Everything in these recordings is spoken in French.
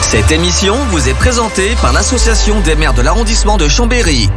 Cette émission vous est présentée par l'Association des maires de l'arrondissement de Chambéry.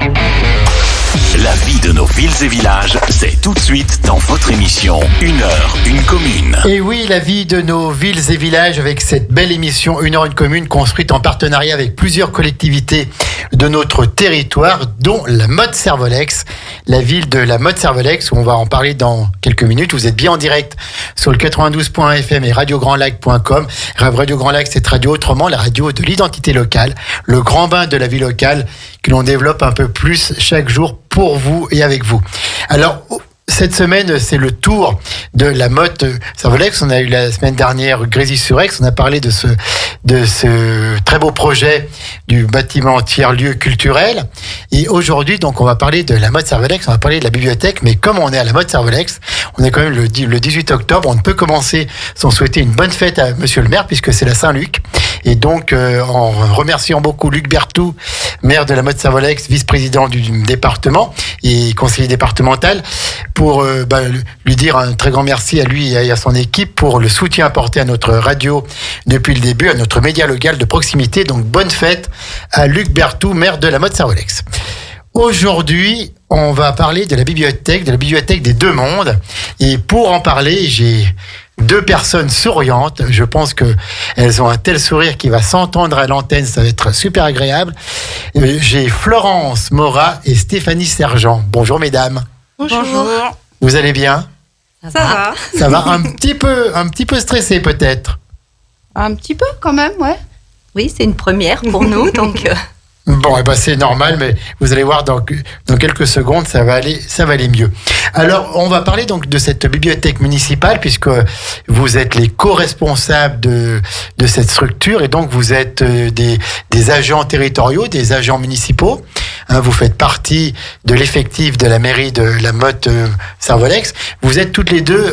La vie de nos villes et villages, c'est tout de suite dans votre émission 1 heure, 1 commune. Et oui, la vie de nos villes et villages avec cette belle émission 1 heure, 1 commune construite en partenariat avec plusieurs collectivités de notre territoire, dont la Motte-Servolex, la ville de la Motte-Servolex, où on va en parler dans quelques minutes. Vous êtes bien en direct sur le 92.fm et radiograndlac.com. Radio Grand Lac, c'est Radio Autrement, la radio de l'identité locale, le grand bain de la vie locale que l'on développe un peu plus chaque jour pour vous et avec vous. Alors, cette semaine, c'est le tour de la Motte-Servolex. On a eu la semaine dernière Grésy-sur-Aix. On a parlé de ce très beau projet du bâtiment tiers-lieu culturel. Et aujourd'hui, donc, on va parler de la Motte-Servolex. On va parler de la bibliothèque. Mais comme on est à la Motte-Servolex, on est quand même le 18 octobre. On ne peut commencer sans souhaiter une bonne fête à Monsieur le maire, puisque c'est la Saint-Luc. Et donc, en remerciant beaucoup Luc Berthoud, maire de la Motte-Servolex, vice-président du département et conseiller départemental, pour lui dire un très grand merci à lui et à son équipe pour le soutien apporté à notre radio depuis le début, à notre média local de proximité. Donc, bonne fête à Luc Berthoud, maire de la Motte-Servolex. Aujourd'hui, on va parler de la bibliothèque des Deux Mondes. Et pour en parler, j'ai deux personnes souriantes. Je pense qu'elles ont un tel sourire qui va s'entendre à l'antenne. Ça va être super agréable. J'ai Florence Morat et Stéphanie Sergent. Bonjour mesdames. Bonjour. Vous allez bien ? Ça va. Ça va un petit peu stressé peut-être. Un petit peu quand même, ouais. Oui, c'est une première pour nous, donc... Bon, c'est normal, mais vous allez voir dans quelques secondes, ça va aller mieux. Alors, on va parler donc de cette bibliothèque municipale, puisque vous êtes les co-responsables de cette structure, et donc vous êtes des agents territoriaux, des agents municipaux. Vous faites partie de l'effectif de la mairie de la Motte-Servolex. Vous êtes toutes les deux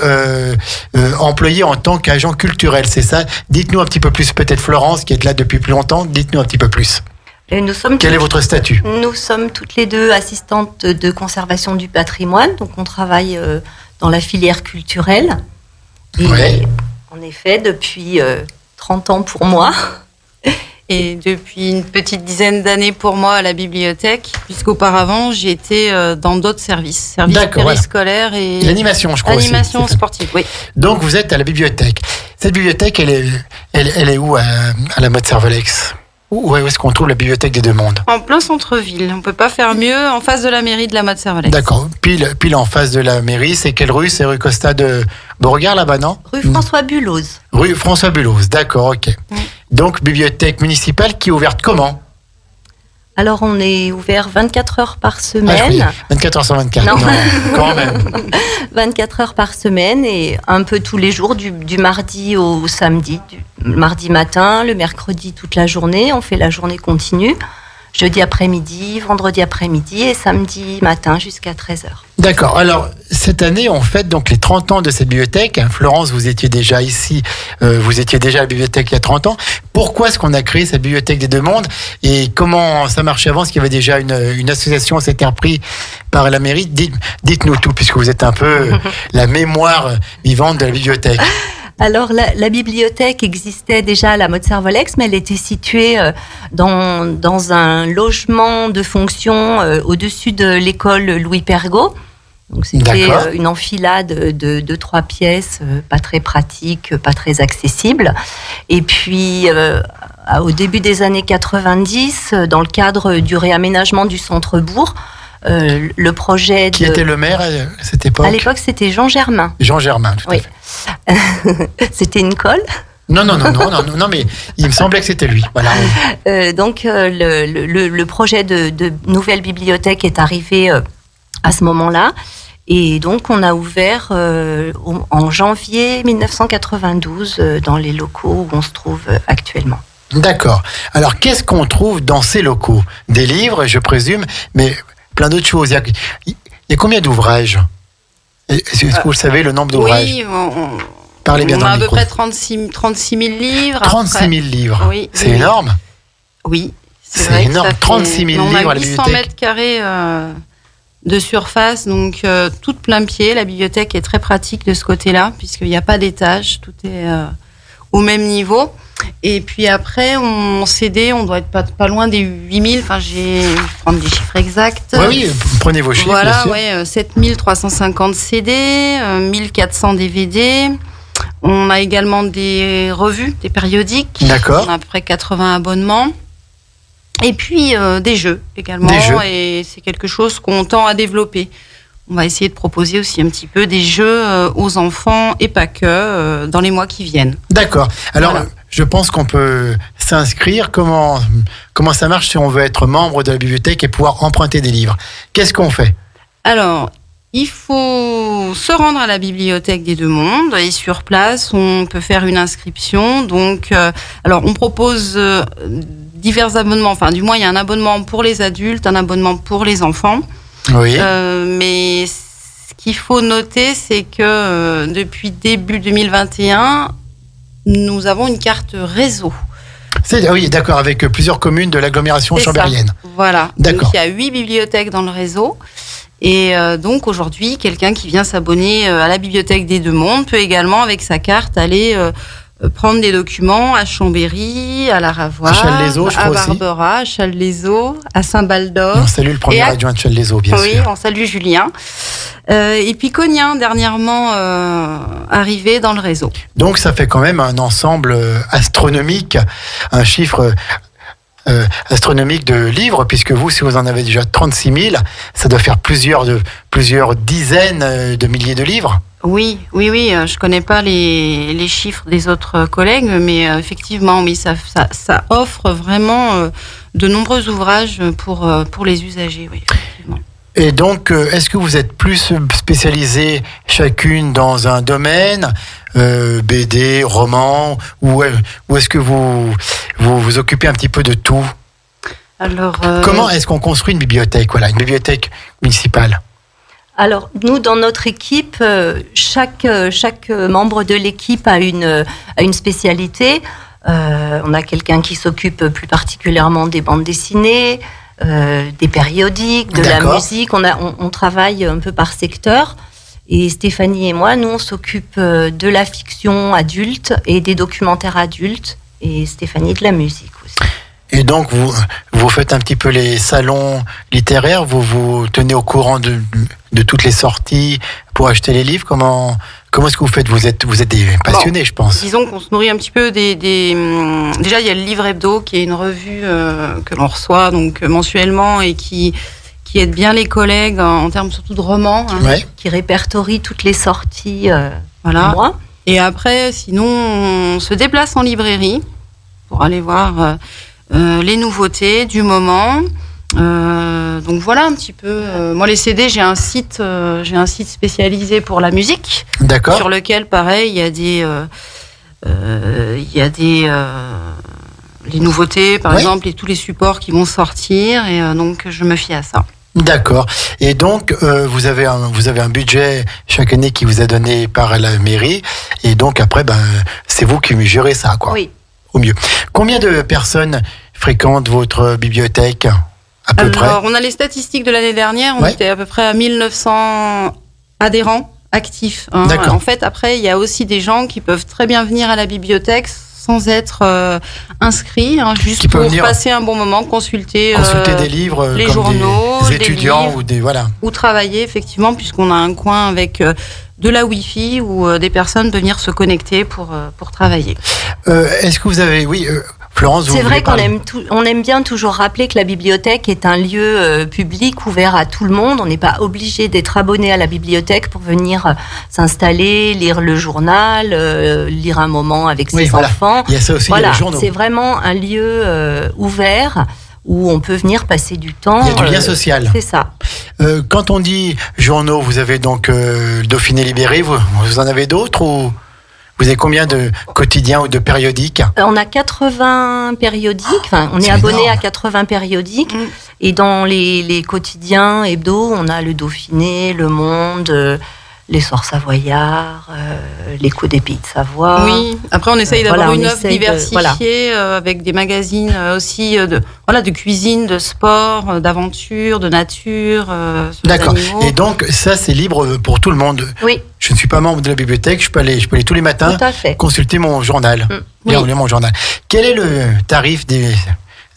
employées en tant qu'agents culturels, c'est ça ? Dites-nous un petit peu plus, peut-être Florence, qui est là depuis plus longtemps, dites-nous un petit peu plus. Quel est votre statut ? Nous sommes toutes les deux assistantes de conservation du patrimoine, donc on travaille dans la filière culturelle. Et en effet, depuis 30 ans pour moi. Et depuis une petite dizaine d'années pour moi à la bibliothèque, puisqu'auparavant j'étais dans d'autres services périscolaires et l'animation, je crois. Animation sportive, oui. Donc vous êtes à la bibliothèque. Cette bibliothèque, elle est où à la Motte-Servolex ? Où est-ce qu'on trouve la bibliothèque des Deux Mondes ? En plein centre-ville. On peut pas faire mieux, en face de la mairie de la Motte-Servolex. D'accord. Pile en face de la mairie. C'est quelle rue ? C'est rue Costa de Beauregard là-bas, non ? Rue François Bulloz. Rue François Bulloz, d'accord, ok. Donc, bibliothèque municipale qui est ouverte comment ? Alors, on est ouvert 24 heures par semaine. 24 heures sur 24, non quand même. 24 heures par semaine et un peu tous les jours, du mardi au samedi. Du mardi matin, le mercredi toute la journée, on fait la journée continue. Jeudi après-midi, vendredi après-midi et samedi matin jusqu'à 13h. D'accord. Alors, cette année, on fête donc les 30 ans de cette bibliothèque. Florence, vous étiez déjà ici, vous étiez déjà à la bibliothèque il y a 30 ans. Pourquoi est-ce qu'on a créé cette bibliothèque des Deux Mondes ? Et comment ça marchait avant ? Est-ce qu'il y avait déjà une association, c'était repris par la mairie ? Dites-nous tout, puisque vous êtes un peu la mémoire vivante de la bibliothèque. Alors, la bibliothèque existait déjà à la Motte-Servolex, mais elle était située dans un logement de fonction au-dessus de l'école Louis Pergaud. Donc, c'était une enfilade de 3 pièces, pas très pratique, pas très accessible. Et puis, au début des années 90, dans le cadre du réaménagement du centre-bourg, le projet Qui était le maire à cette époque ? À l'époque, c'était Jean Germain. Jean Germain, tout à fait. C'était une colle ? Non, mais il me semblait que c'était lui. Voilà. Donc, le projet de nouvelle bibliothèque est arrivé à ce moment-là. Et donc, on a ouvert en janvier 1992 dans les locaux où on se trouve actuellement. D'accord. Alors, qu'est-ce qu'on trouve dans ces locaux ? Des livres, je présume, mais plein d'autres choses. Il y a combien d'ouvrages ? Est-ce que vous savez le nombre d'ouvrages ? Oui, Parlez bien on dans a le à peu micro. près 36 000 livres. 36 000 livres, oui, c'est énorme. Oui, c'est vrai énorme, 36 000 livres à la bibliothèque. On a 800 mètres carrés de surface, donc toute plein pied. La bibliothèque est très pratique de ce côté-là, puisqu'il n'y a pas d'étage, tout est au même niveau. Et puis après, en CD, on doit être pas loin des 8000. Enfin, je vais prendre des chiffres exacts. Oui, prenez vos chiffres. Voilà, ouais, 7350 CD, 1400 DVD. On a également des revues, des périodiques. D'accord. On a à peu près 80 abonnements. Et puis des jeux également. Des jeux. Et c'est quelque chose qu'on tend à développer. On va essayer de proposer aussi un petit peu des jeux aux enfants et pas que dans les mois qui viennent. D'accord. Alors, Voilà. je pense qu'on peut s'inscrire. Comment ça marche si on veut être membre de la bibliothèque et pouvoir emprunter des livres? Qu'est-ce qu'on fait? Alors, il faut se rendre à la bibliothèque des Deux Mondes et sur place, on peut faire une inscription. Donc, alors, on propose divers abonnements. Enfin, du moins, il y a un abonnement pour les adultes, un abonnement pour les enfants. Oui. Mais ce qu'il faut noter, c'est que depuis début 2021, nous avons une carte réseau. Oui, d'accord, avec plusieurs communes de l'agglomération C'est ça. chambérienne. Voilà. D'accord. Donc, il y a 8 bibliothèques dans le réseau. Et donc aujourd'hui, quelqu'un qui vient s'abonner à la bibliothèque des Deux Mondes peut également, avec sa carte, aller prendre des documents à Chambéry, à la Ravoire, À Challes-les-Eaux, je crois à aussi. Barbera, à Challes-les-Eaux, à Saint-Baldor. On salue le premier Et à- adjoint de Challes-les-Eaux, bien Oui, sûr. on salue Julien. Et puis Cognin, dernièrement arrivé dans le réseau. Donc ça fait quand même un ensemble astronomique, un chiffre astronomique de livres, puisque vous, si vous en avez déjà 36 000, ça doit faire plusieurs dizaines de milliers de livres. Oui, je connais pas les chiffres des autres collègues, mais effectivement, oui, ça offre vraiment de nombreux ouvrages pour les usagers, oui, effectivement. Et donc, est-ce que vous êtes plus spécialisées chacune dans un domaine, BD, roman, ou est-ce que vous occupez un petit peu de tout? Alors, Comment est-ce qu'on construit une bibliothèque, une bibliothèque municipale? Alors, nous, dans notre équipe, chaque membre de l'équipe a une spécialité. On a quelqu'un qui s'occupe plus particulièrement des bandes dessinées, des périodiques, de la D'accord. musique. On travaille un peu par secteur. Et Stéphanie et moi, nous, on s'occupe de la fiction adulte et des documentaires adultes. Et Stéphanie de la musique aussi. Et donc, vous faites un petit peu les salons littéraires, vous tenez au courant de toutes les sorties pour acheter les livres. Comment est-ce que vous faites? Vous êtes des passionnés, je pense. disons qu'on se nourrit un petit peu déjà, il y a le Livre Hebdo, qui est une revue que l'on reçoit donc mensuellement et qui aide bien les collègues en termes surtout de romans. Ouais. Qui répertorie toutes les sorties Voilà. du mois. Et après, sinon, on se déplace en librairie pour aller voir les nouveautés du moment. Donc voilà un petit peu. Moi, les CD, j'ai un site spécialisé pour la musique, D'accord. sur lequel, pareil, il y a les nouveautés, par Ouais. exemple, et tous les supports qui vont sortir. Et donc, je me fie à ça. D'accord. Et donc, vous avez un budget chaque année qui vous est donné par la mairie. Et donc, après, c'est vous qui gérez ça, quoi. Oui. Au mieux. Combien de personnes fréquentent votre bibliothèque, à peu près? Alors, on a les statistiques de l'année dernière. On Ouais. était à peu près à 1900 adhérents actifs. D'accord. En fait, après, il y a aussi des gens qui peuvent très bien venir à la bibliothèque sans être inscrits, juste Qui peuvent pour venir passer un bon moment, consulter des livres les comme journaux, des des étudiants livres. ou des... Voilà. ou travailler, effectivement, puisqu'on a un coin avec de la Wi-Fi où des personnes peuvent venir se connecter pour travailler. Est-ce que vous avez... Oui, Florence, vous C'est voulez vrai qu'on parler? on aime bien toujours rappeler que la bibliothèque est un lieu public ouvert à tout le monde. On n'est pas obligé d'être abonné à la bibliothèque pour venir s'installer, lire le journal, lire un moment avec Oui, ses voilà. enfants. Il y a ça aussi, il y a Voilà, les journaux. c'est vraiment un lieu ouvert où on peut venir passer du temps. Il y a du lien social. C'est ça. Quand on dit journaux, vous avez donc le Dauphiné Libéré, vous en avez d'autres ou vous avez combien de quotidiens ou de périodiques? On a 80 périodiques, enfin, on est C'est abonné énorme. à 80 périodiques. Mm. Et dans les quotidiens hebdo, on a le Dauphiné, Le Monde, l'essor savoyard, l'écho des pays de Savoie. Oui, après on essaye d'avoir Voilà, on une offre essaye de- diversifiée avec des magazines aussi de cuisine, de sport, d'aventure, de nature. Sur les D'accord. animaux. Et donc, ça, c'est libre pour tout le monde. Oui, Je ne suis pas membre de la bibliothèque, je peux aller tous les matins tout à fait. consulter mon journal. Oui. Lire mon journal. Quel est le tarif des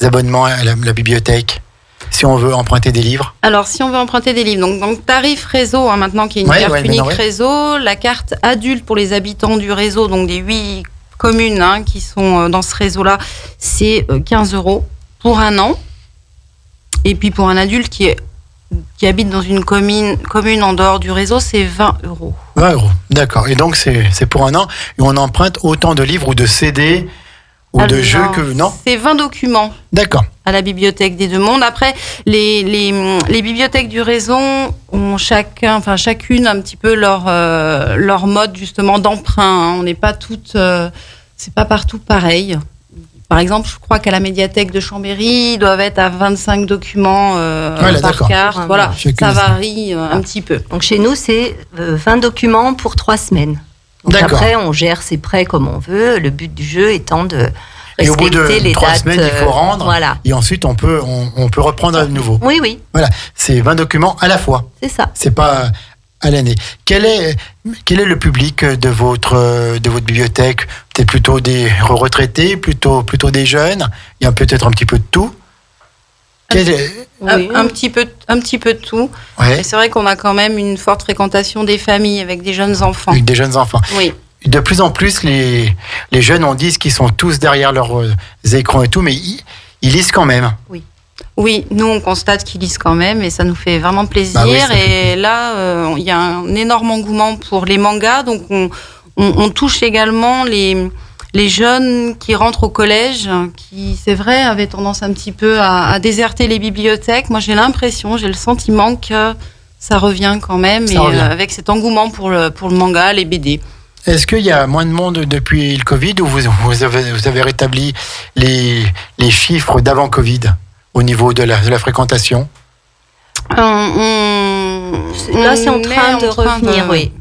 abonnements à la bibliothèque si on veut emprunter des livres? Alors, si on veut emprunter des livres, donc tarif réseau, maintenant qui est une Ouais, carte ouais, unique maintenant, ouais. réseau, la carte adulte pour les habitants du réseau, donc des 8 communes qui sont dans ce réseau-là, c'est 15 € pour un an. Et puis pour un adulte qui habite dans une commune en dehors du réseau, c'est 20 €. 20 €. D'accord. Et donc, c'est pour un an. Et on emprunte autant de livres ou de CD ou de Alors, jeux que. Non? C'est 20 documents D'accord. à la bibliothèque des Deux Mondes. Après, les bibliothèques du réseau ont chacune un petit peu leur mode justement d'emprunt. On n'est pas toutes, c'est pas partout pareil. Par exemple, je crois qu'à la médiathèque de Chambéry, ils doivent être à 25 documents Voilà, par d'accord. carte. Voilà, Chacune ça de ça. varie un petit peu. Donc chez nous, c'est 20 documents pour 3 semaines. Donc D'accord. après, on gère ses prêts comme on veut. Le but du jeu étant de Et au bout respecter de les 3 dates. semaines, il faut rendre. Voilà. Et ensuite, on peut reprendre à nouveau. Oui, oui, Voilà. C'est 20 documents à la fois. c'est ça. C'est pas à l'année. Quel est le public de votre bibliothèque? Peut-être plutôt des retraités, plutôt des jeunes. Il y a peut-être un petit peu de tout. Oui. Un petit peu de tout. Ouais, Et c'est vrai qu'on a quand même une forte fréquentation des familles avec des jeunes enfants. avec des jeunes enfants. Oui. De plus en plus, les jeunes, on dit qu'ils sont tous derrière leurs écrans et tout, mais ils lisent quand même. Oui, nous on constate qu'ils lisent quand même et ça nous fait vraiment plaisir. Bah oui, ça fait et là, il y a un énorme engouement pour les mangas, donc on touche également les jeunes qui rentrent au collège, qui, c'est vrai, avaient tendance un petit peu à déserter les bibliothèques. Moi, j'ai le sentiment que ça revient quand même, Ça revient. avec cet engouement pour le manga, les BD. Est-ce qu'il y a moins de monde depuis le Covid ou vous avez rétabli les chiffres d'avant Covid au niveau de la fréquentation? Là, c'est en train de revenir, oui.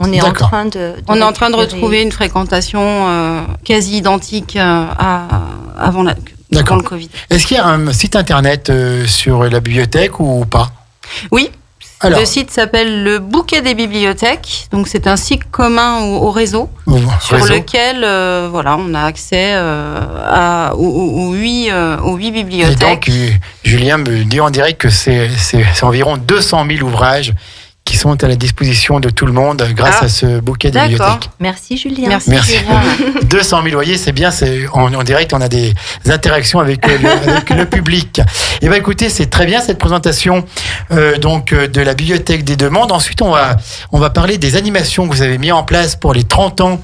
On est en D'accord. train de On est en train de récupérer. retrouver une fréquentation quasi identique avant D'accord. le Covid. Est-ce qu'il y a un site internet sur la bibliothèque ou pas? Oui. Alors, Le site s'appelle le Bouquet des bibliothèques. Donc c'est un site commun au réseau sur réseau. lequel on a accès aux 8 Et bibliothèques. donc, Julien me dit en direct que c'est environ 200 000 ouvrages qui sont à la disposition de tout le monde grâce à ce bouquet de D'accord. bibliothèques. Merci Julien. Merci. Julien. 200 000, vous voyez, c'est bien, en direct, on a des interactions avec le public. Et bien écoutez, c'est très bien cette présentation de la bibliothèque des Deux Mondes. Ensuite, on va parler des animations que vous avez mis en place pour les 30 ans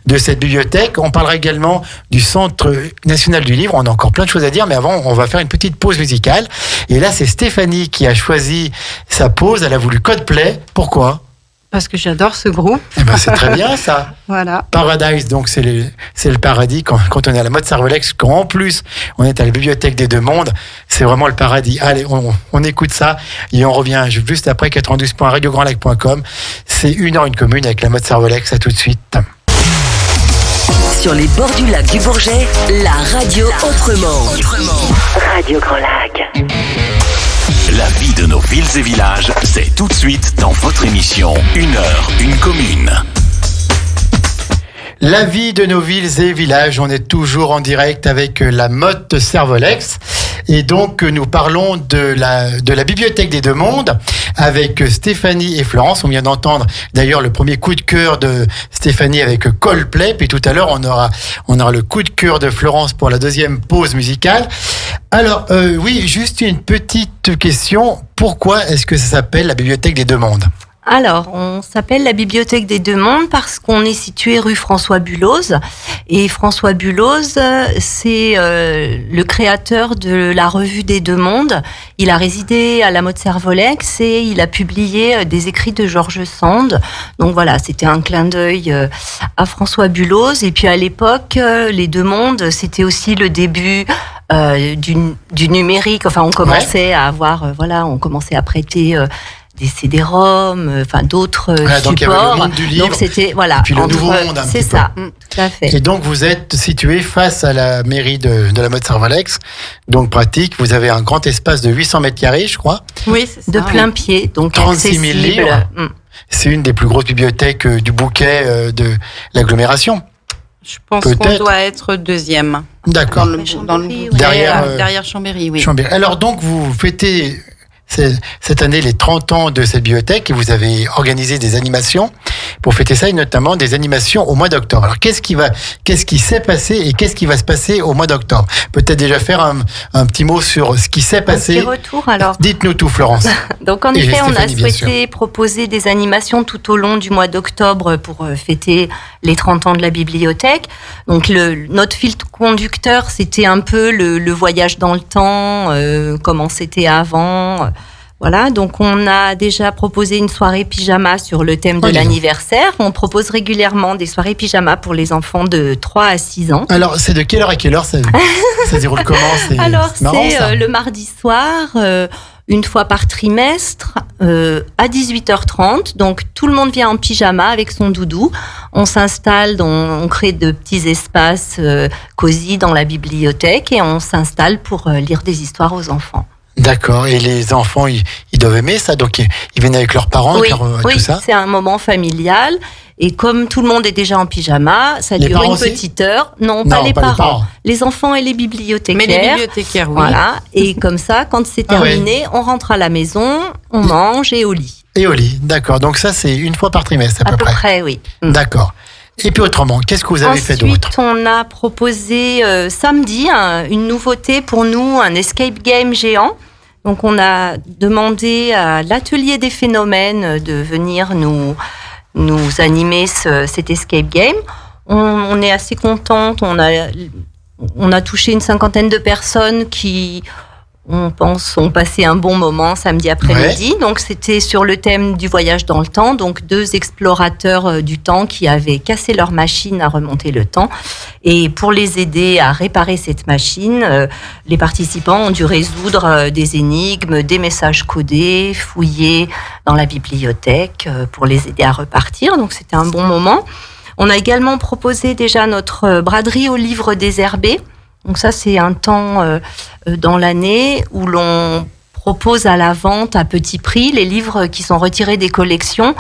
de cette bibliothèque. On parlera également du Centre national du livre. On a encore plein de choses à dire, mais avant, on va faire une petite pause musicale. Et là, c'est Stéphanie qui a choisi sa pause. Elle a voulu Coldplay. Pourquoi? Parce que j'adore ce groupe. Eh ben, c'est très bien ça. Voilà. Paradise, donc c'est le paradis quand on est à la mode Cervolex, quand en plus on est à la bibliothèque des Deux Mondes, c'est vraiment le paradis. Allez, on écoute ça et on revient juste après 92.radiograndlac.com. C'est 1h1 commune avec la mode Cervolex. À tout de suite. Sur les bords du lac du Bourget, la radio autrement. Radio Grand Lac. La vie de nos villes et villages, c'est tout de suite dans votre émission 1h1 commune. La vie de nos villes et villages, on est toujours en direct avec la mode Cervolex. Et donc, nous parlons de la bibliothèque des Deux Mondes avec Stéphanie et Florence. On vient d'entendre d'ailleurs le premier coup de cœur de Stéphanie avec Coldplay. Puis tout à l'heure, on aura le coup de cœur de Florence pour la deuxième pause musicale. Alors, oui, juste une petite question. Pourquoi est-ce que ça s'appelle la bibliothèque des Deux Mondes ? Alors, on s'appelle la Bibliothèque des Deux Mondes parce qu'on est situé rue François Bulloz. Et François Bulloz, c'est le créateur de la revue des Deux Mondes. Il a résidé à la mode Cervolex et il a publié des écrits de George Sand. Donc voilà, c'était un clin d'œil à François Bulloz. Et puis à l'époque, les Deux Mondes, c'était aussi le début du numérique. Enfin, on commençait à avoir, on commençait à prêter des CD-ROM, enfin d'autres donc il y avait supports. le monde du livre, donc c'était voilà. et puis le nouveau monde un c'est petit peu. ça, tout à fait. Et donc vous êtes situé face à la mairie de la Motte-Servolex, donc pratique. Vous avez un grand espace de 800 mètres carrés, je crois. Oui, c'est ça. De plein pied, donc 36 000 accessible. livres. C'est une des plus grosses bibliothèques du bouquet de l'agglomération. Je pense qu'on Peut-être. doit être deuxième. D'accord. Dans le Chambéry, derrière Chambéry, oui. Chambéry. Alors donc vous fêtez cette année les 30 ans de cette bibliothèque et vous avez organisé des animations pour fêter ça, et notamment des animations au mois d'octobre. Alors qu'est-ce qui s'est passé et qu'est-ce qui va se passer au mois d'octobre? Peut-être déjà faire un petit mot sur ce qui s'est passé. Un petit retour alors. Dites-nous tout, Florence. Donc en Et effet, on a Stéphanie, bien souhaité proposer des animations tout au long du mois d'octobre pour fêter les 30 ans de la bibliothèque. Donc notre fil conducteur, c'était un peu le voyage dans le temps, comment c'était avant. Voilà, donc on a déjà proposé une soirée pyjama sur le thème de l'anniversaire. On propose régulièrement des soirées pyjama pour les enfants de 3 à 6 ans. Alors c'est de quelle heure à quelle heure ça se déroule comment? Alors marrant, ça. c'est le mardi soir, une fois par trimestre, à 18h30. Donc tout le monde vient en pyjama avec son doudou. On s'installe, on crée de petits espaces cosy dans la bibliothèque et on s'installe pour lire des histoires aux enfants. D'accord. Et les enfants, ils doivent aimer ça, donc ils viennent avec leurs parents, Oui, tout ça. c'est un moment familial. Et comme tout le monde est déjà en pyjama, ça Les dure parents une aussi petite heure. Non, pas les parents. Les enfants et les bibliothécaires. Mais les bibliothécaires, oui. Voilà. Et comme ça, quand c'est terminé, on rentre à la maison, on mange et au lit. Et au lit, d'accord. Donc ça, c'est une fois par trimestre à peu près. À peu près, oui. D'accord. Et puis autrement, qu'est-ce que vous avez fait d'autre? Ensuite, on a proposé samedi une nouveauté pour nous, un escape game géant. Donc, on a demandé à l'Atelier des Phénomènes de venir nous animer cet escape game. On est assez contente. On a touché une 50aine de personnes qui, on pense, ont passé un bon moment samedi après-midi. Ouais. Donc, c'était sur le thème du voyage dans le temps. Donc, 2 explorateurs du temps qui avaient cassé leur machine à remonter le temps. Et pour les aider à réparer cette machine, les participants ont dû résoudre des énigmes, des messages codés, fouiller dans la bibliothèque pour les aider à repartir. Donc, c'était un bon moment. On a également proposé déjà notre braderie aux livres désherbés. Donc ça, c'est un temps dans l'année où l'on propose à la vente à petit prix les livres qui sont retirés des collections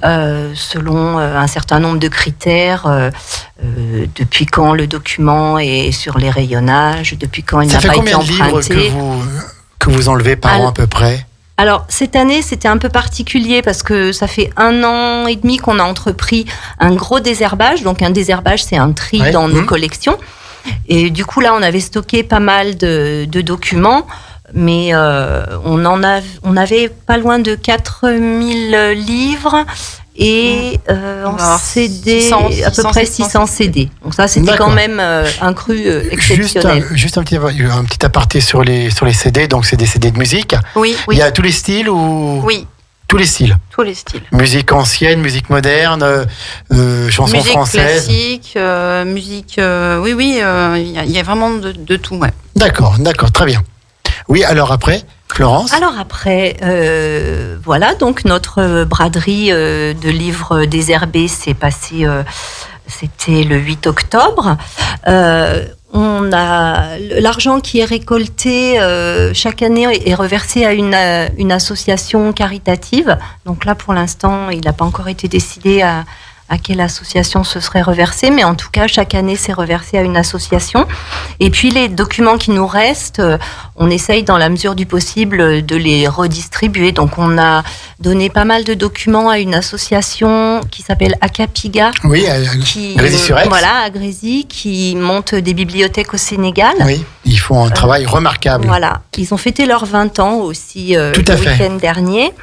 selon un certain nombre de critères. Depuis quand le document est sur les rayonnages, depuis quand il n'a pas été emprunté. Ça fait combien de livres que vous enlevez par an à peu près? Alors, cette année, c'était un peu particulier parce que ça fait 1 an et demi qu'on a entrepris un gros désherbage. Donc, un désherbage, c'est un tri dans nos collections. Et du coup, là, on avait stocké pas mal de documents, mais on avait pas loin de 4000 livres et en CD, à peu près 600 CD. Donc ça, c'était quand même un cru exceptionnel. Juste un petit aparté sur les CD, donc c'est des CD de musique. Oui. Il y a tous les styles ou... Oui. Tous les styles. Tous les styles. Musique ancienne, musique moderne, chansons françaises. Musique classique, musique... oui, il y a vraiment de tout, ouais. D'accord, très bien. Oui, alors après, Florence? Alors après, voilà, donc notre braderie de livres désherbés s'est passée, c'était le 8 octobre. On a l'argent qui est récolté chaque année est reversé à une association caritative. Donc là, pour l'instant, il n'a pas encore été décidé à quelle association ce serait reversé, mais en tout cas, chaque année, c'est reversé à une association. Et puis, les documents qui nous restent, on essaye, dans la mesure du possible, de les redistribuer. Donc, on a donné pas mal de documents à une association qui s'appelle Acapiga. Oui, à Grésy-sur-Aix. Voilà, à Grésy, qui monte des bibliothèques au Sénégal. Oui, ils font un travail remarquable. Voilà, ils ont fêté leurs 20 ans aussi le week-end dernier.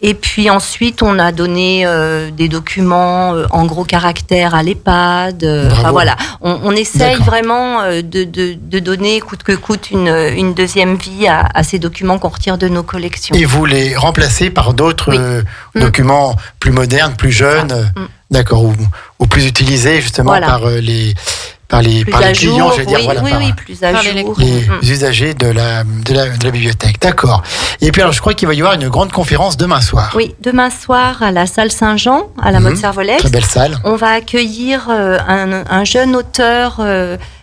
Et puis ensuite, on a donné des documents en gros caractères à l'EHPAD. Enfin, voilà, on essaye vraiment de donner coûte que coûte une deuxième vie à ces documents qu'on retire de nos collections. Et vous les remplacez par d'autres documents plus modernes, plus jeunes, d'accord, ou plus utilisés justement les clients, j'allais dire, voilà, oui, plus à par jour. les usagers de la bibliothèque. D'accord. Et puis alors, je crois qu'il va y avoir une grande conférence demain soir. Oui, demain soir à la salle Saint-Jean, à la Motte Servolex. Très belle salle. On va accueillir un jeune auteur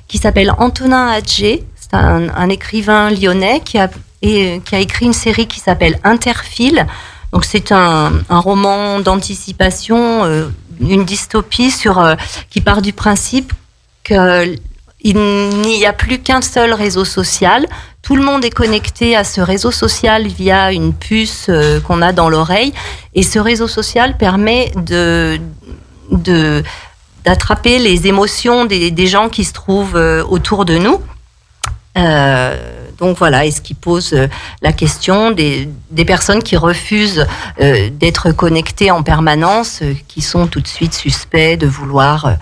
qui s'appelle Antonin Adjé. C'est un écrivain lyonnais qui a écrit une série qui s'appelle Interfile. Donc c'est un roman d'anticipation, une dystopie qui part du principe qu'il n'y a plus qu'un seul réseau social. Tout le monde est connecté à ce réseau social via une puce qu'on a dans l'oreille. Et ce réseau social permet d'attraper les émotions des gens qui se trouvent autour de nous. Donc voilà, et ce qui pose la question des personnes qui refusent d'être connectées en permanence, qui sont tout de suite suspects de vouloir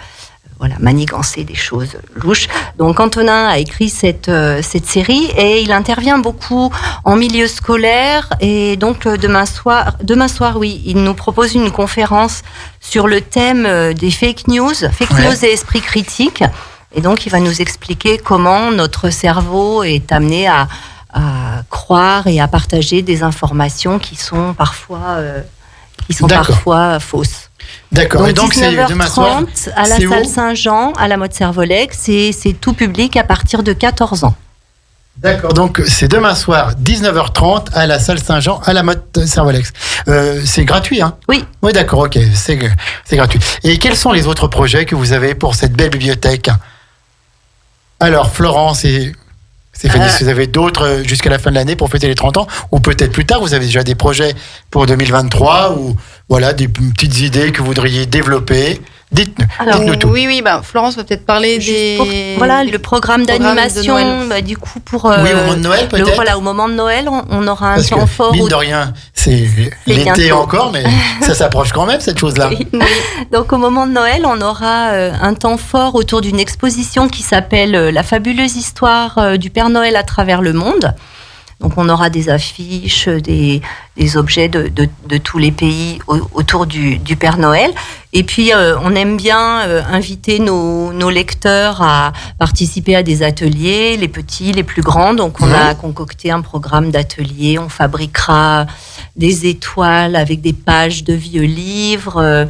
manigancer des choses louches. Donc Antonin a écrit cette série et il intervient beaucoup en milieu scolaire. Et donc demain soir, oui, il nous propose une conférence sur le thème des fake news et esprit critique. Et donc, il va nous expliquer comment notre cerveau est amené à croire et à partager des informations qui sont parfois fausses. D'accord. Et donc, c'est demain soir à la salle Saint-Jean, à la Motte Servolex, et c'est tout public à partir de 14 ans. D'accord. Donc, c'est demain soir, 19h30, à la salle Saint-Jean, à la Motte Servolex. C'est gratuit, hein ? Oui. Oui, d'accord, ok. C'est gratuit. Et quels sont les autres projets que vous avez pour cette belle bibliothèque ? Alors, Florence, vous avez d'autres jusqu'à la fin de l'année pour fêter les 30 ans, ou peut-être plus tard, vous avez déjà des projets pour 2023, ou voilà, des petites idées que vous voudriez développer. Dites-nous tout. Oui, Florence va peut-être parler le programme d'animation. Du coup, au moment de Noël, peut-être. Au moment de Noël, on aura un temps fort. Mine de rien, c'est l'été bientôt. Encore, mais ça s'approche quand même, cette chose-là. Oui. Donc, au moment de Noël, on aura un temps fort autour d'une exposition qui s'appelle La fabuleuse histoire du Père Noël à travers le monde. Donc on aura des affiches, des objets de tous les pays autour du Père Noël. Et puis on aime bien inviter nos lecteurs à participer à des ateliers, les petits, les plus grands. Donc on a concocté un programme d'ateliers. On fabriquera des étoiles avec des pages de vieux livres.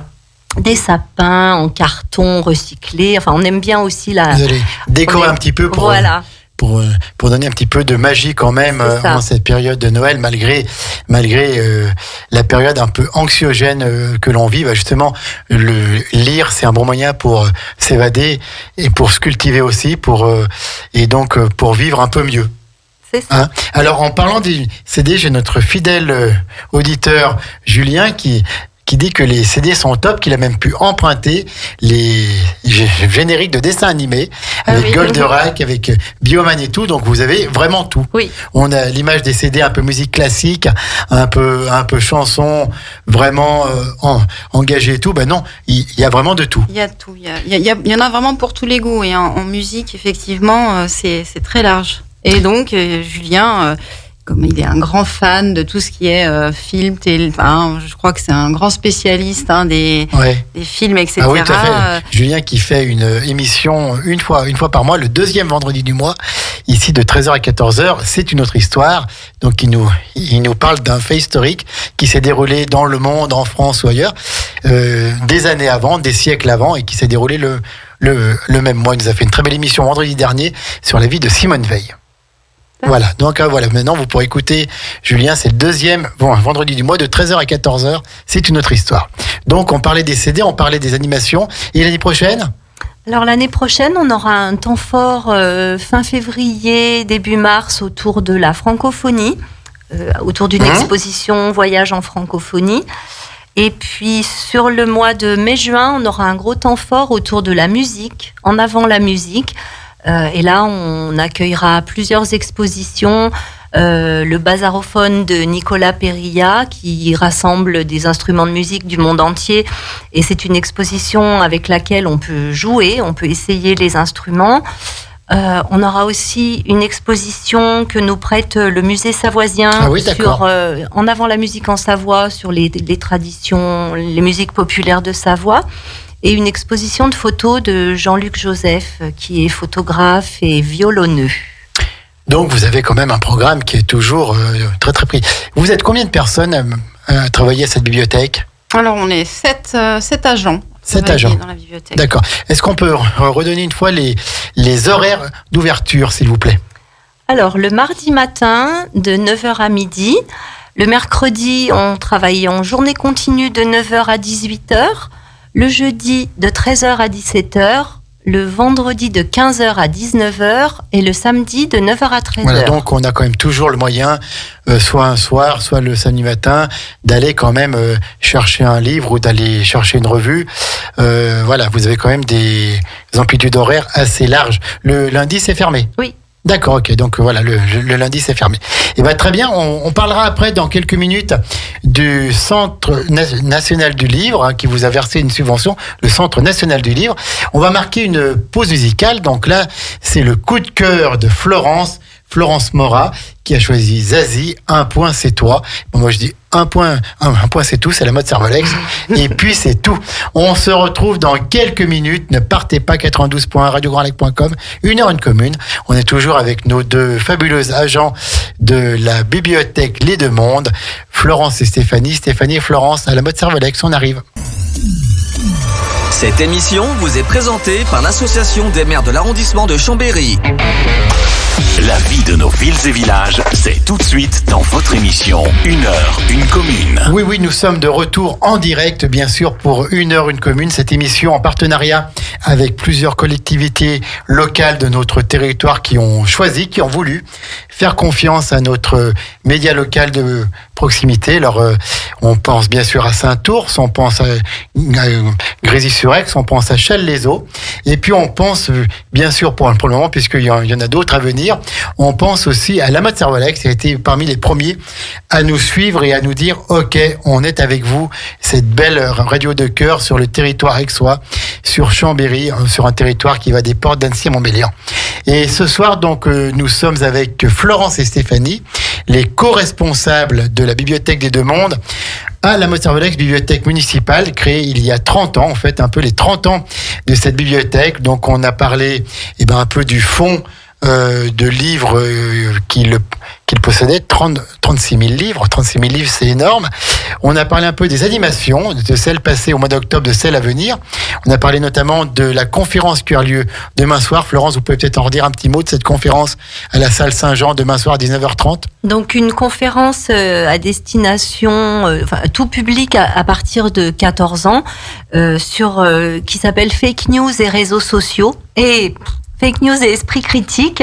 Des sapins en carton recyclé. Enfin, on aime bien aussi Vous allez décorer un petit peu pour donner un petit peu de magie quand même en cette période de Noël, malgré la période un peu anxiogène que l'on vit. Justement, lire, c'est un bon moyen pour s'évader et pour se cultiver aussi, pour vivre un peu mieux. C'est ça. Hein? Alors, en parlant des CD, j'ai notre fidèle auditeur Julien qui dit que les CD sont top, qu'il a même pu emprunter les génériques de dessins animés avec Goldorak, avec Bioman et tout. Donc vous avez vraiment tout. Oui. On a l'image des CD un peu musique classique, un peu chanson, vraiment engagée et tout. Ben non, il y a vraiment de tout. Il y a tout. Il y en a vraiment pour tous les goûts. Et en musique, effectivement, c'est très large. Et donc Julien. Comme il est un grand fan de tout ce qui est film, je crois que c'est un grand spécialiste des films, etc. Ah oui, tout à fait. Julien qui fait une émission une fois par mois, le deuxième vendredi du mois, ici de 13h à 14h. C'est une autre histoire. Donc il nous parle d'un fait historique qui s'est déroulé dans le monde, en France ou ailleurs, des années avant, des siècles avant, et qui s'est déroulé le même mois. Il nous a fait une très belle émission vendredi dernier sur la vie de Simone Veil. Voilà, donc maintenant vous pourrez écouter Julien, c'est le deuxième vendredi du mois de 13h à 14h, c'est une autre histoire. Donc on parlait des CD, on parlait des animations, et l'année prochaine ? Alors l'année prochaine, on aura un temps fort fin février, début mars autour de la francophonie, autour d'une exposition Voyage en francophonie. Et puis sur le mois de mai-juin, on aura un gros temps fort autour de la musique, en avant la musique. Et là, on accueillera plusieurs expositions. Le Bazarophone de Nicolas Perilla, qui rassemble des instruments de musique du monde entier. Et c'est une exposition avec laquelle on peut jouer, on peut essayer les instruments. On aura aussi une exposition que nous prête le musée savoisien sur en avant la musique en Savoie, sur les traditions, les musiques populaires de Savoie. et une exposition de photos de Jean-Luc Joseph, qui est photographe et violonneux. Donc vous avez quand même un programme qui est toujours très très pris. Vous êtes combien de personnes à travailler à cette bibliothèque ? Alors, on est 7 agents. 7 agents. Dans la bibliothèque. D'accord. Est-ce qu'on peut redonner une fois les horaires d'ouverture, s'il vous plaît ? Alors, le mardi matin, de 9h à midi. Le mercredi, on travaille en journée continue de 9h à 18h. Le jeudi, de 13h à 17h. Le vendredi, de 15h à 19h. Et le samedi, de 9h à 13h. Voilà, donc on a quand même toujours le moyen, soit un soir, soit le samedi matin, d'aller quand même chercher un livre ou d'aller chercher une revue. Voilà, vous avez quand même des amplitudes horaires assez larges. Le lundi, c'est fermé ? Oui. D'accord, ok. Donc voilà, le lundi, c'est fermé. Et bien très bien, on parlera après, dans quelques minutes, du Centre National du Livre, hein, qui vous a versé une subvention, le Centre National du Livre. On va marquer une pause musicale. Donc là, c'est le coup de cœur de Florence Mora, qui a choisi Zazie, Un point c'est toi. Bon, moi je dis un point c'est tout, c'est la mode Servolex. Et puis c'est tout. On se retrouve dans quelques minutes. Ne partez pas, 92.1 radiograndlac.com, 1h une commune. On est toujours avec nos deux fabuleux agents de la bibliothèque Les Deux Mondes, Florence et Stéphanie. Stéphanie et Florence à la mode Servolex, on arrive. Cette émission vous est présentée par l'Association des maires de l'arrondissement de Chambéry. La vie de nos villes et villages, c'est tout de suite dans votre émission 1h, une commune. Oui, nous sommes de retour en direct, bien sûr, pour 1h, une commune. Cette émission en partenariat avec plusieurs collectivités locales de notre territoire qui ont voulu faire confiance à notre média local de proximité. Alors, on pense bien sûr à Saint-Ours, on pense à Grésy-sur-Aix, on pense à Chelles-les-Eaux. Et puis, on pense, bien sûr, pour le moment, puisqu'il y en a d'autres à venir, on pense aussi à la mode Servolex, qui a été parmi les premiers à nous suivre et à nous dire « Ok, on est avec vous, cette belle radio de cœur sur le territoire aixois, sur Chambéry, sur un territoire qui va des portes d'Annecy à Montbéliard. » Et ce soir, donc, nous sommes avec Florence et Stéphanie, les co-responsables de la Bibliothèque des Deux Mondes, à la mode Servolex, bibliothèque municipale, créée il y a 30 ans, en fait, un peu les 30 ans de cette bibliothèque. Donc, on a parlé un peu du fond de livres qu'il possédait, 36 000 livres. 36 000 livres, c'est énorme. On a parlé un peu des animations, de celles passées au mois d'octobre, de celles à venir. On a parlé notamment de la conférence qui aura lieu demain soir. Florence, vous pouvez peut-être en redire un petit mot de cette conférence à la salle Saint-Jean demain soir à 19h30. Donc une conférence à destination, tout public à partir de 14 ans, qui s'appelle Fake News et réseaux sociaux. Et Fake News et esprit critique,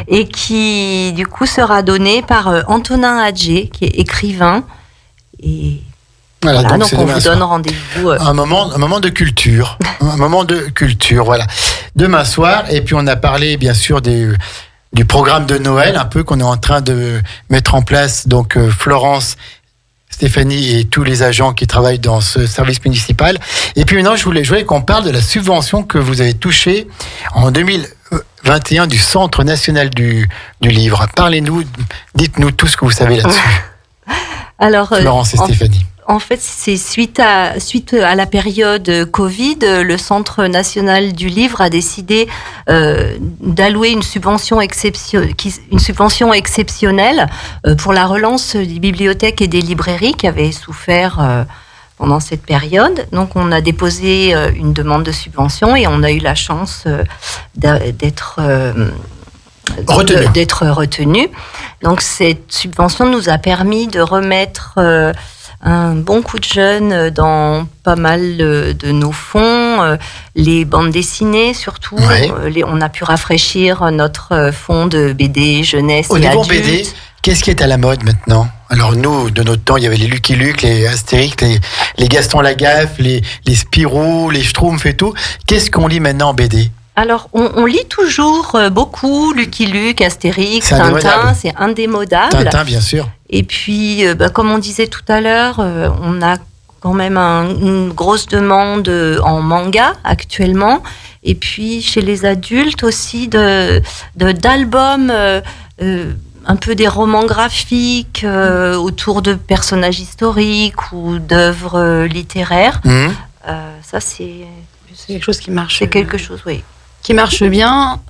et qui du coup sera donné par Antonin Adjé, qui est écrivain. Et voilà, donc on vous donne rendez-vous. Un moment de culture, voilà. Demain soir, et puis on a parlé bien sûr du programme de Noël, un peu qu'on est en train de mettre en place. Donc Florence, Stéphanie et tous les agents qui travaillent dans ce service municipal. Et puis maintenant, je voulais qu'on parle de la subvention que vous avez touchée en 2021 du Centre National du Livre. Parlez-nous, dites-nous tout ce que vous savez là-dessus. Alors, Florence et Stéphanie. En fait, c'est suite à la période Covid, le Centre National du Livre a décidé d'allouer une subvention exceptionnelle pour la relance des bibliothèques et des librairies qui avaient souffert pendant cette période. Donc, on a déposé une demande de subvention et on a eu la chance d'être retenu. Donc, cette subvention nous a permis de remettre un bon coup de jeune dans pas mal de nos fonds, les bandes dessinées surtout. Oui. On a pu rafraîchir notre fonds de BD jeunesse et adultes. Au niveau BD, qu'est-ce qui est à la mode maintenant ? Alors nous, de notre temps, il y avait les Lucky Luke, les Astérix, les Gaston Lagaffe, les Spirou, les Schtroumpfs et tout. Qu'est-ce qu'on lit maintenant en BD ? Alors, on lit toujours beaucoup Lucky Luke, Astérix, Tintin, c'est indémodable. Tintin, bien sûr. Et puis, comme on disait tout à l'heure, on a quand même une grosse demande en manga actuellement. Et puis, chez les adultes aussi, d'albums, un peu des romans graphiques autour de personnages historiques ou d'œuvres littéraires. Ça, c'est c'est quelque chose qui marche. C'est quelque chose, oui. Qui marche bien.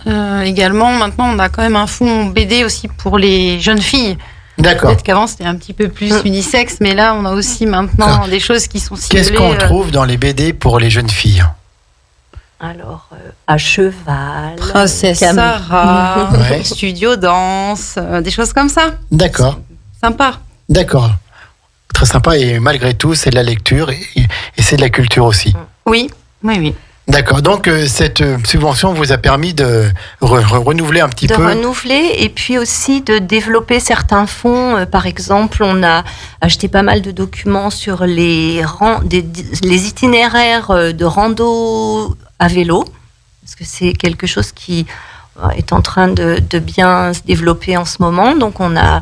Également, maintenant, on a quand même un fonds BD aussi pour les jeunes filles. D'accord. Peut-être qu'avant, c'était un petit peu plus unisexe, mais là, on a aussi maintenant des choses qui sont ciblées. Qu'est-ce qu'on trouve dans les BD pour les jeunes filles? Alors, à cheval, Princesse Sarah, Studio Danse, des choses comme ça. D'accord. Sympa. D'accord. Très sympa, et malgré tout, c'est de la lecture et c'est de la culture aussi. Oui, oui, oui. D'accord, donc cette subvention vous a permis de renouveler un petit peu. De renouveler et puis aussi de développer certains fonds. Par exemple, on a acheté pas mal de documents sur les itinéraires de rando à vélo, parce que c'est quelque chose qui est en train de bien se développer en ce moment. Donc on a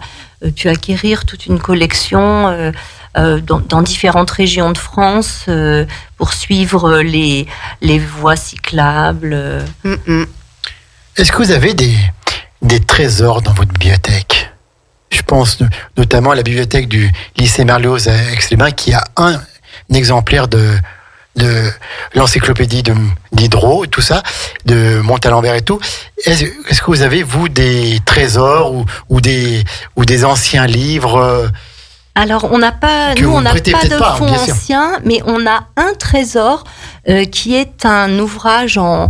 pu acquérir toute une collection dans différentes régions de France pour suivre les voies cyclables. Est-ce que vous avez des trésors dans votre bibliothèque? Je pense notamment à la bibliothèque du lycée Merlioz à Aix-les-Bains qui a un exemplaire de l'encyclopédie de Diderot, tout ça, de Montalembert et tout. Est-ce que vous avez, vous, des trésors ou des anciens livres? Alors, on n'a pas de fonds anciens, mais on a un trésor qui est un ouvrage en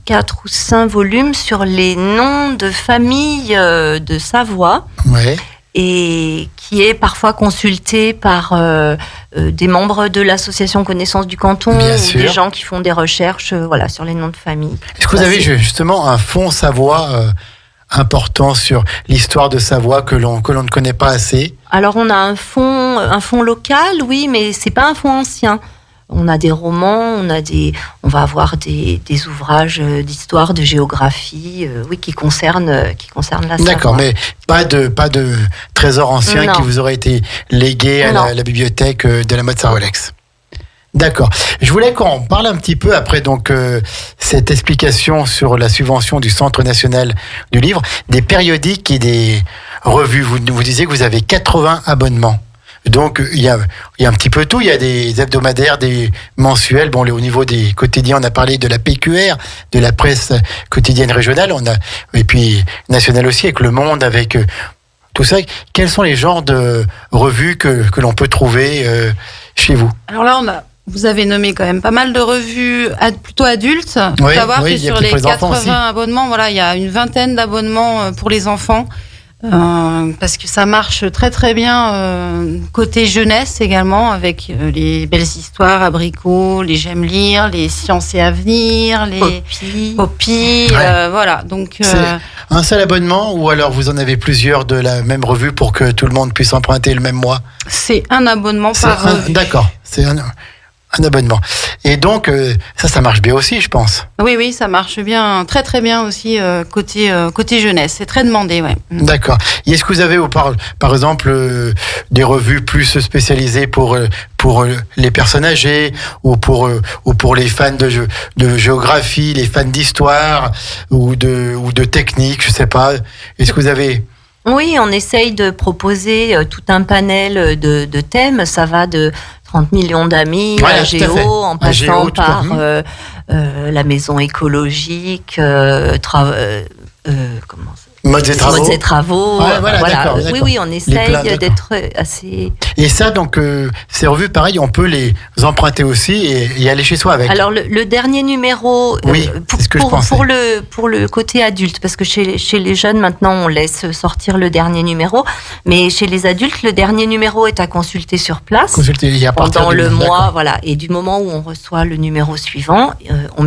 4 ou 5 volumes sur les noms de familles de Savoie. Ouais. Et qui est parfois consulté par des membres de l'association Connaissance du Canton, ou des gens qui font des recherches sur les noms de famille. Est-ce que vous avez justement un fonds Savoie important sur l'histoire de Savoie que l'on ne connaît pas assez? Alors on a un fonds local, oui, mais c'est pas un fonds ancien. On a des romans, on va avoir des ouvrages d'histoire, de géographie, qui concernent la Savoie. D'accord, mais pas de trésor ancien qui vous aurait été légué à la bibliothèque de la Motte Servolex. D'accord. Je voulais qu'on parle un petit peu après cette explication sur la subvention du Centre national du livre, des périodiques et des revues. Vous disiez que vous avez 80 abonnements. Donc, il y a un petit peu tout. Il y a des hebdomadaires, des mensuels. Bon, au niveau des quotidiens, on a parlé de la PQR, de la presse quotidienne régionale. Et puis, nationale aussi, avec Le Monde, avec tout ça. Quels sont les genres de revues que l'on peut trouver chez vous? Alors là, vous avez nommé quand même pas mal de revues plutôt adultes. Il faut savoir que sur les 80 abonnements, il y a une vingtaine d'abonnements pour les enfants. Parce que ça marche très très bien côté jeunesse également, avec les belles histoires, abricots, les j'aime lire, les sciences et avenir, les Poppy, voilà. Donc c'est un seul abonnement ou alors vous en avez plusieurs de la même revue pour que tout le monde puisse emprunter le même mois? C'est un abonnement par revue. D'accord, c'est un abonnement. Et donc, ça marche bien aussi, je pense. Oui, ça marche bien, très très bien aussi côté jeunesse. C'est très demandé, ouais. D'accord. Et est-ce que vous avez, par exemple, des revues plus spécialisées pour les personnes âgées ou pour les fans de géographie, les fans d'histoire ou de technique, je sais pas. Est-ce que vous avez... Oui, on essaye de proposer tout un panel de thèmes. Ça va de 30 millions d'amis, à Géo, en passant par la maison écologique, Modes et travaux. D'accord. Oui, on essaye d'être assez... Et ça, donc, ces revues, pareil, on peut les emprunter aussi et aller chez soi avec. Alors, le dernier numéro, c'est ce que je pensais. Pour le côté adulte, parce que chez les jeunes, maintenant, on laisse sortir le dernier numéro, mais chez les adultes, le dernier numéro est à consulter sur place. Pendant le mois, voilà. Et du moment où on reçoit le numéro suivant, on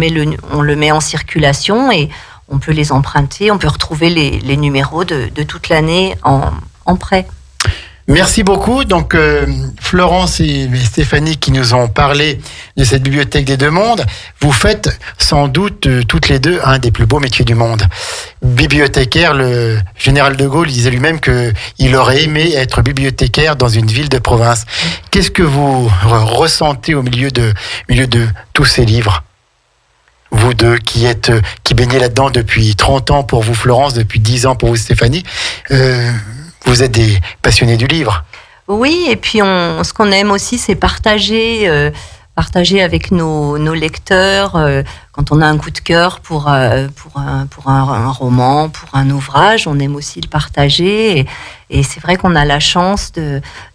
le met en circulation et on peut les emprunter, on peut retrouver les numéros de toute l'année en prêt. Merci beaucoup. Donc, Florence et Stéphanie qui nous ont parlé de cette bibliothèque des deux mondes. Vous faites sans doute toutes les deux un des plus beaux métiers du monde. Bibliothécaire, le général de Gaulle disait lui-même qu'il aurait aimé être bibliothécaire dans une ville de province. Qu'est-ce que vous ressentez au milieu de tous ces livres ? Vous deux qui baignez là-dedans depuis 30 ans pour vous, Florence, depuis 10 ans pour vous, Stéphanie, vous êtes des passionnés du livre. Oui, et puis ce qu'on aime aussi, c'est partager partager avec nos lecteurs quand on a un coup de cœur pour un roman, pour un ouvrage. On aime aussi le partager. Et c'est vrai qu'on a la chance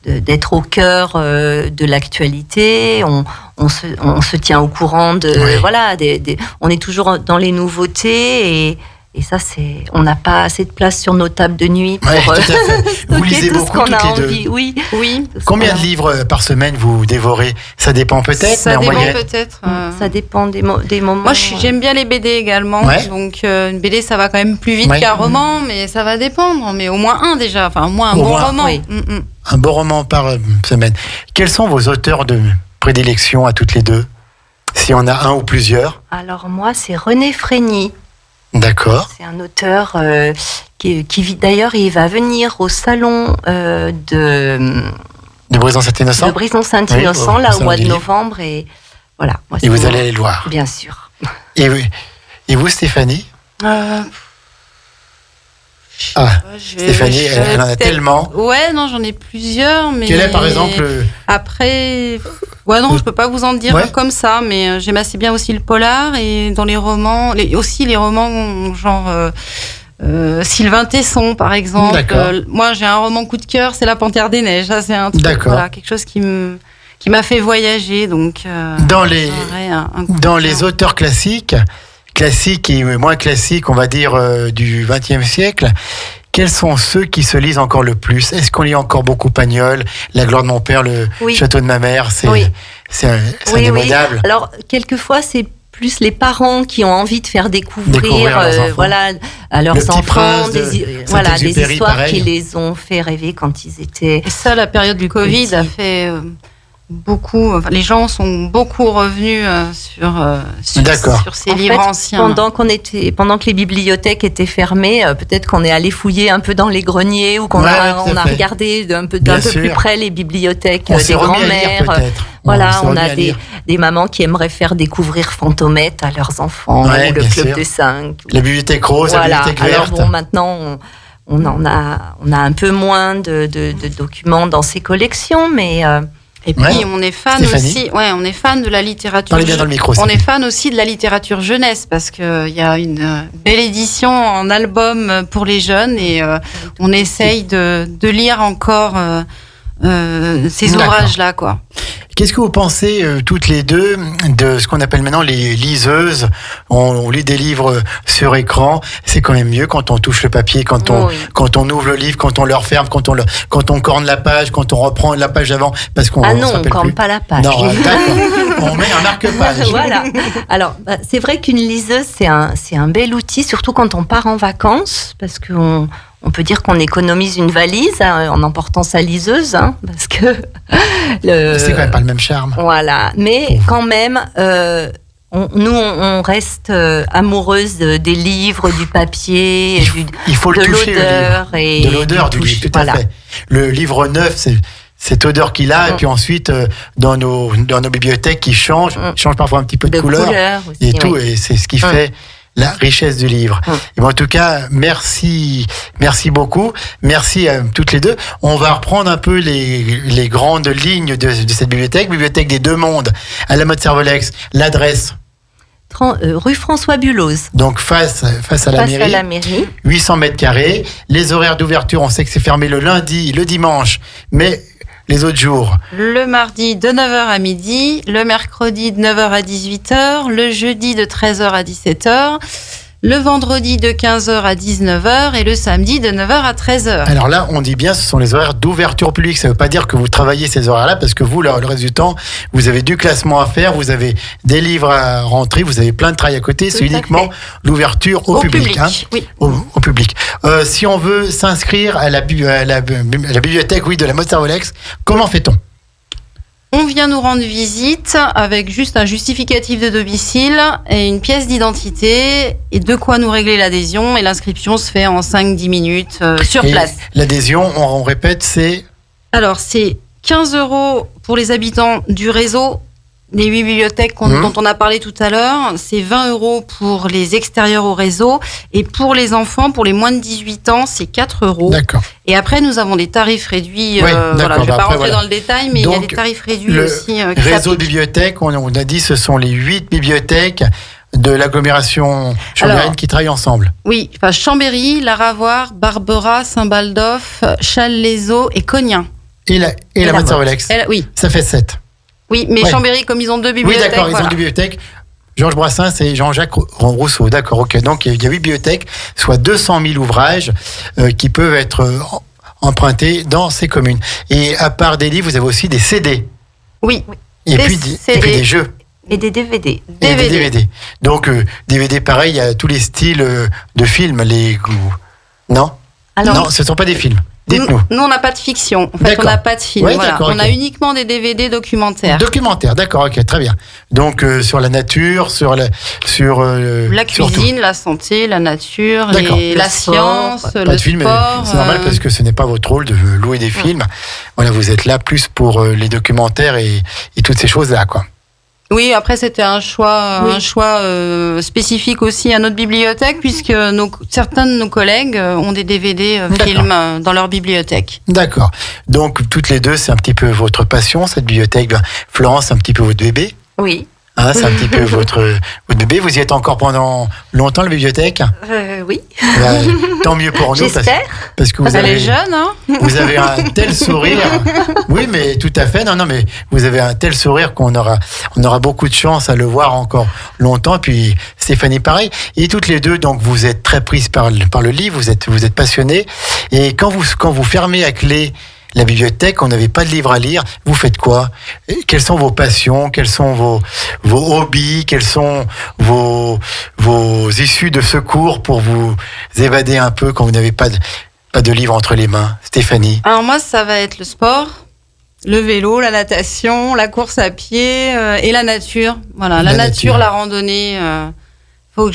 d'être au cœur de l'actualité. On se tient au courant on est toujours dans les nouveautés et ça, on n'a pas assez de place sur nos tables de nuit pour tout à fait. Vous lisez tout beaucoup ce qu'on toutes a les deux. envie. Oui. Combien de livres par semaine vous dévorez? Ça dépend peut-être, Ça mais en dépend moyenne. peut-être. Ça dépend des moments. Moi, j'aime bien les BD également. Ouais. Donc, une BD, ça va quand même plus vite qu'un roman, mais ça va dépendre. Mais au moins un déjà. Enfin, au moins un bon roman. Oui. Un bon roman par semaine. Quels sont vos auteurs de prédilection à toutes les deux? Si on a un ou plusieurs. Alors moi, c'est René Frény. D'accord. C'est un auteur qui vit. D'ailleurs, il va venir au salon de Brison-Saint-Innocent. de Brison-Saint-Innocent, Oui, là, au au mois de salon du novembre. Et voilà. Moi, Et vous allez aller le voir. Bien sûr. Et vous, Stéphanie? Stéphanie, elle en a tellement. Ouais, non, j'en ai plusieurs, mais. Quel est, par exemple... Après, ouais, non, je peux pas vous en dire comme ça, mais j'aime assez bien aussi le polar et dans les romans, aussi les romans genre Sylvain Tesson, par exemple. Moi, j'ai un roman coup de cœur, c'est La Panthère des Neiges. Ça, c'est un truc, quelque chose qui m'a fait voyager. Donc, dans les auteurs classiques et moins classiques, on va dire, du XXe siècle, quels sont ceux qui se lisent encore le plus? Est-ce qu'on lit encore beaucoup Pagnol, La gloire de mon père, Le château de ma mère? C'est indémodable. Alors, quelquefois, c'est plus les parents qui ont envie de faire découvrir à leurs enfants des histoires qui les ont fait rêver quand ils étaient... Et ça, la période du Covid a fait... beaucoup, les gens sont beaucoup revenus sur ces livres anciens. Pendant que les bibliothèques étaient fermées, peut-être qu'on est allé fouiller un peu dans les greniers ou qu'on a regardé d'un peu plus près les bibliothèques des grands-mères. Voilà, on a des mamans qui aimeraient faire découvrir Fantomette à leurs enfants, ou le Club des 5. La bibliothèque rose, la bibliothèque verte. Alors maintenant, on a un peu moins de documents dans ces collections, mais... Et puis on est fan aussi, on est fan de la littérature. Parlez bien dans le micro. On est fan aussi de la littérature jeunesse parce que il y a une belle édition en album pour les jeunes et on essaye de lire encore ces ouvrages-là, quoi. Qu'est-ce que vous pensez toutes les deux de ce qu'on appelle maintenant les liseuses? On lit des livres sur écran. C'est quand même mieux quand on touche le papier, quand on ouvre le livre, quand on le referme, quand on corne la page, quand on reprend la page avant, parce qu'on on corne pas la page. Non, d'accord. On met un marque-page. Voilà. Alors, c'est vrai qu'une liseuse, c'est un bel outil, surtout quand on part en vacances, parce qu'on peut dire qu'on économise une valise en emportant sa liseuse, parce que... C'est quand même pas le même charme. Voilà, mais quand même, on reste amoureuse des livres, du papier, il faut le toucher, l'odeur. De l'odeur du livre, tout à fait. Le livre neuf, c'est cette odeur qu'il a, et puis ensuite, dans nos bibliothèques, qui change parfois un petit peu de couleur aussi, et tout, et c'est ce qui fait... la richesse du livre. Et en tout cas, merci beaucoup. Merci à toutes les deux. On va reprendre un peu les grandes lignes de cette bibliothèque des Deux Mondes, à la Motte-Servolex. L'adresse? Rue François Buloz. Donc face à la mairie. 800 mètres carrés. Les horaires d'ouverture, on sait que c'est fermé le lundi, le dimanche, mais les autres jours? Le mardi de 9h à midi, le mercredi de 9h à 18h, le jeudi de 13h à 17h, le vendredi de 15h à 19h et le samedi de 9h à 13h. Alors là, on dit bien, ce sont les horaires d'ouverture au public. Ça ne veut pas dire que vous travaillez ces horaires-là, parce que vous, le reste du temps, vous avez du classement à faire, vous avez des livres à rentrer, vous avez plein de travail à côté. C'est uniquement l'ouverture au public. Oui. Au public. Si on veut s'inscrire à la bibliothèque de la Motte-Servolex, comment fait-on? On vient nous rendre visite avec juste un justificatif de domicile et une pièce d'identité et de quoi nous régler l'adhésion. Et l'inscription se fait en 5-10 minutes sur place. L'adhésion, on répète, c'est... Alors, c'est 15 € pour les habitants du réseau Les 8 bibliothèques dont on a parlé tout à l'heure, c'est 20 € pour les extérieurs au réseau. Et pour les enfants, pour les moins de 18 ans, c'est 4 €. D'accord. Et après, nous avons des tarifs réduits. Oui, Voilà, je ne vais pas rentrer voilà. dans le détail, mais Donc, il y a des tarifs réduits aussi. Le réseau de bibliothèques, on a dit, ce sont les 8 bibliothèques de l'agglomération chambérienne Alors, qui travaillent ensemble. Oui, enfin, Chambéry, Laravoir, Barbera, Saint-Baldoff, Challes-les-Eaux et Cognin. Et la Motte-Servolex. Oui. Ça fait 7. Oui, mais Ouais. Chambéry, comme ils ont 2 Oui, bibliothèques. d'accord, ils voilà. ont deux bibliothèques. Georges Brassens et Jean-Jacques Rousseau. D'accord, ok. Donc, il y a 8 bibliothèques, soit 200 000 ouvrages qui peuvent être empruntés dans ces communes. Et à part des livres, vous avez aussi des CD. Oui. Et Des puis des jeux. Et des DVD. Et des DVD. Donc, DVD, pareil, il y a tous les styles de films. Non Alors, Non, ce ne sont pas des films. Dites-nous. Nous, on n'a pas de fiction. En fait, D'accord. on n'a pas de film. Ouais, voilà. d'accord, On a ok. uniquement des DVD documentaires. Documentaire, d'accord, ok, très bien. Donc, sur la nature, sur La surtout. cuisine, la santé, la nature, D'accord. la Le sport, science, Pas le de film, sport. c'est normal parce que ce n'est pas votre rôle de louer des films. Voilà, vous êtes là plus pour les documentaires et toutes ces choses-là, quoi. Oui, après c'était un choix spécifique aussi à notre bibliothèque puisque certains de nos collègues ont des DVD D'accord. films dans leur bibliothèque. D'accord. Donc, toutes les deux, c'est un petit peu votre passion, cette bibliothèque. Ben, Florence, c'est un petit peu votre bébé. oui. Hein, c'est un petit peu votre bébé. Vous y êtes encore pendant longtemps, la bibliothèque. Oui. Ben, tant mieux pour nous. J'espère. Parce que vous Elle avez... est jeune, hein? Vous avez un tel sourire. Oui, mais tout à fait. Non, mais vous avez un tel sourire qu'on aura beaucoup de chance à le voir encore longtemps. Puis Stéphanie, pareil. Et toutes les deux, donc, vous êtes très prises par le livre. Vous êtes passionnés. Et quand vous fermez à clé la bibliothèque, on n'avait pas de livre à lire. Vous faites quoi? Quelles sont vos passions? Quels sont vos hobbies? Quelles sont vos issues de secours pour vous évader un peu quand vous n'avez pas de livre entre les mains? Stéphanie? Alors moi, ça va être le sport, le vélo, la natation, la course à pied et la nature. Voilà, la nature, la randonnée. Faut que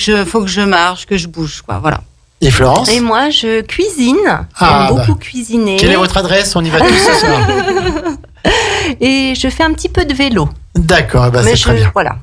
je marche, que je bouge, quoi. Voilà. Et Florence? Et moi, je cuisine. Ah, J'aime beaucoup cuisiner. Quelle est votre adresse? On y va tous ce soir. Et je fais un petit peu de vélo. D'accord, ben Mais c'est très bien. Voilà.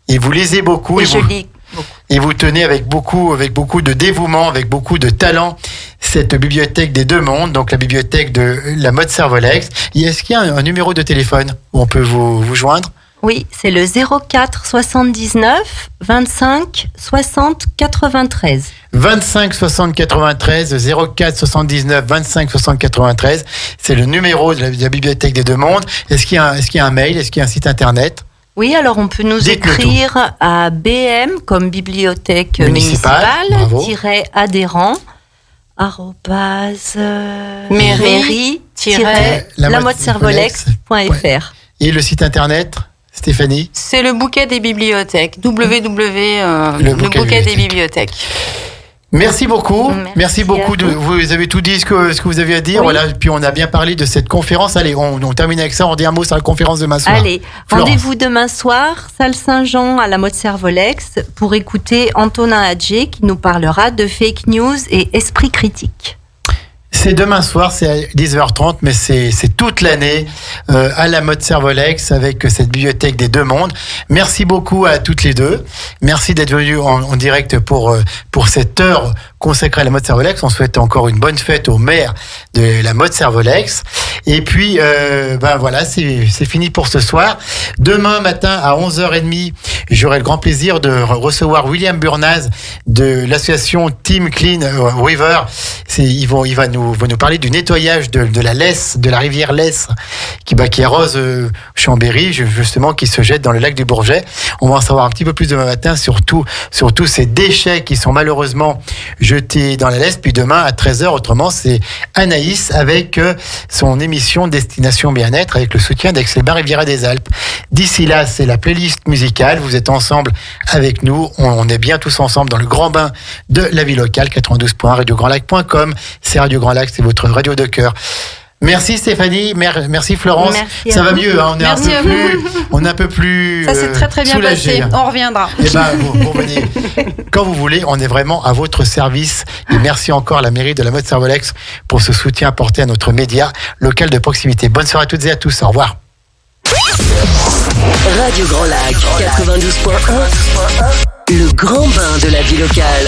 Et vous lisez beaucoup Et je lis beaucoup. et vous tenez avec beaucoup de dévouement, avec beaucoup de talent, cette bibliothèque des deux mondes, donc la bibliothèque de la Motte-Servolex. Et est-ce qu'il y a un numéro de téléphone où on peut vous joindre? Oui, c'est le 04 79 25 60 93. 25 60 93 04 79 25 60 93. C'est le numéro de la bibliothèque des deux mondes. Est-ce qu'il y a un mail? Est-ce qu'il y a un site internet? Oui, alors on peut nous Dites-le écrire à BM comme bibliothèque Municipale, bravo. municipale, adhérent, mairie, lamotte-servolex.fr. Et le site internet, Stéphanie? C'est le bouquet des bibliothèques. Le bouquet des bibliothèques. Merci beaucoup. Merci beaucoup. à vous. Vous avez tout dit ce que vous aviez à dire. Oui. Voilà. Puis on a bien parlé de cette conférence. Allez, on termine avec ça. On dit un mot sur la conférence de demain soir. Allez, Florence. rendez-vous demain soir, salle Saint-Jean à la Motte-Servolex, pour écouter Antonin Hadjé qui nous parlera de fake news et esprit critique. C'est demain soir, c'est à 10h30, mais c'est toute l'année à la Motte-Servolex avec cette bibliothèque des deux mondes. Merci beaucoup à toutes les deux. Merci d'être venus en direct pour cette heure consacrée à la Motte-Servolex. On souhaite encore une bonne fête au maire de la Motte-Servolex. Et puis, voilà, c'est fini pour ce soir. Demain matin à 11h30, j'aurai le grand plaisir de recevoir William Burnaz de l'association Team Clean River. Il va nous parler du nettoyage de la Lesse, de la rivière Lesse, qui arrose Chambéry, justement, qui se jette dans le lac du Bourget. On va en savoir un petit peu plus demain matin sur tous ces déchets qui sont malheureusement jetés dans la Lesse. Puis demain à 13h, autrement, c'est Anaïs avec son émission Destination Bien-être avec le soutien d'Aix-les-Bains Riviera des Alpes. D'ici là, c'est la playlist musicale. Vous êtes ensemble avec nous. On est bien tous ensemble dans le grand bain de la vie locale, 92.1 radiograndlac.com. C'est Radio Grand Lac, c'est votre radio de cœur. Merci Stéphanie, merci Florence. Merci ça à va vous. mieux, hein, on est un peu plus Ça s'est très très bien soulagé, passé. hein. On reviendra. Eh ben, vous venez quand vous voulez. On est vraiment à votre service. Et merci encore à la mairie de la Motte-Servolex pour ce soutien apporté à notre média local de proximité. Bonne soirée à toutes et à tous. Au revoir. Radio Grand Lac 92.1, le grand bain de la vie locale.